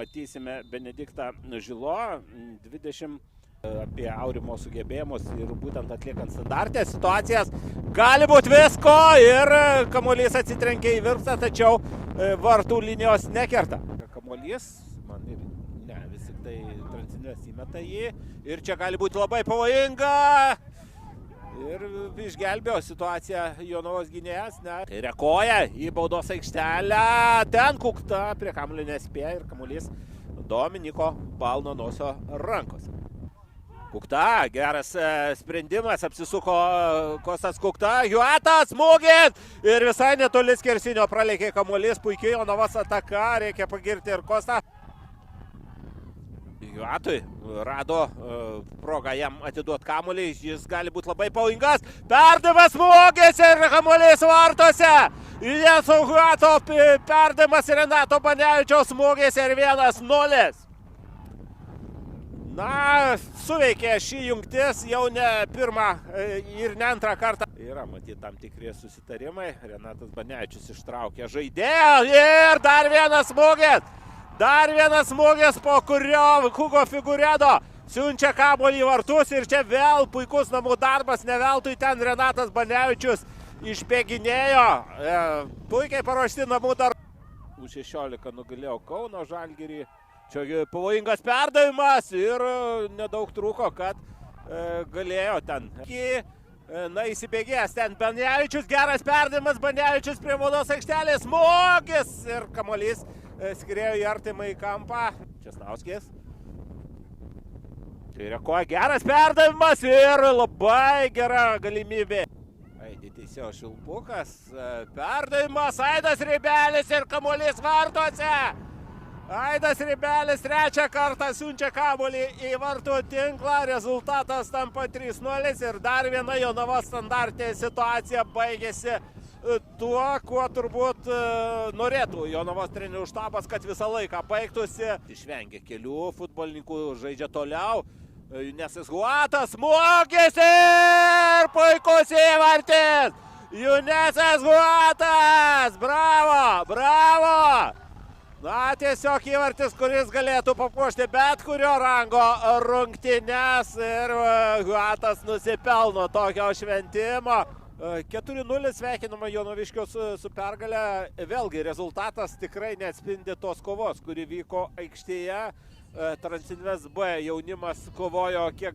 Matysime Benediktą Žilo, 20 apie Aurimo sugebėjimus ir būtent atliekant standartės situacijas. Gali būti visko ir kamuolys atsitrenkia į virpstą, tačiau vartų linijos nekerta. Kamuolys, man ir ne, vis tik tai Transinvest įmeta jį ir čia gali būti labai pavojinga. Ir išgelbėjo situaciją Jonavos gynėjas, reaguoja į baudos aikštelę, ten Kukta prie kamuolio nespėja ir kamuolys Dominiko Balnonosio rankose. Kukta, geras sprendimas, apsisuko Kostas Kukta, Juatas smūgis ir visai netoli skersinio praleikė kamuolys, puikiai Jonavos ataka, reikia pagirti ir Kostą. Juatui rado progą jam atiduoti kamuolį, jis gali būti labai pavojingas, perdavimas smūgis ir kamuolys vartose. Iljeso Juato perdavimas Renato Banevičiaus smūgis ir 1-0. Na, suveikė šį jungtis jau ne pirmą ir ne antrą kartą. Yra matyti tam tikri susitarimai, Renatas Banevičius ištraukė žaidėją ir dar vienas smūgis. Dar vienas smūgis, po kurio Hugo Figuredo siunčia kamuolį į vartus ir čia vėl puikus namų darbas, ne veltui ten Renatas Banevičius išbėginėjo. Puikiai paruošti namų darbai. U16 nugalėjo Kauno Žalgirį. Čia pavojingas perdavimas ir nedaug trūko, kad galėjo ten. Na, įsibėgėjęs ten Banevičius, geras perdavimas, Banevičius prie baudos aikštelės, smūgis ir kamuolys skriejo į artimą į kampą. Česnauskis. Tai reaguoja, geras perdavimas ir labai gera galimybė. Aidi teisėjo Šilpukas, perdavimas, Aidas Rybelis ir kamuolys vartuose. Aidas Rybelis trečią kartą siunčia kamuolį į vartų tinklą, rezultatas tampa 3-0 ir dar viena Jonavos standartinė situacija baigėsi tuo, kuo turbūt norėtų Jonavos trenerių štabas, kad visą laiką baigtųsi. Išvengia kelių futbolininkų, žaidžia toliau, Junesas Huatas, smūgis ir puikus įvartis! Junesas Huatas, bravo, bravo! Na, tiesiog įvartis, kuris galėtų papuošti bet kurio rango rungtynes ir Huatas nusipelno tokio šventimo. 4-0 sveikinama Jonaviškio su pergale. Vėlgi, rezultatas tikrai neatspindi tos kovos, kuri vyko aikštėje. Transinvest B jaunimas kovojo kiek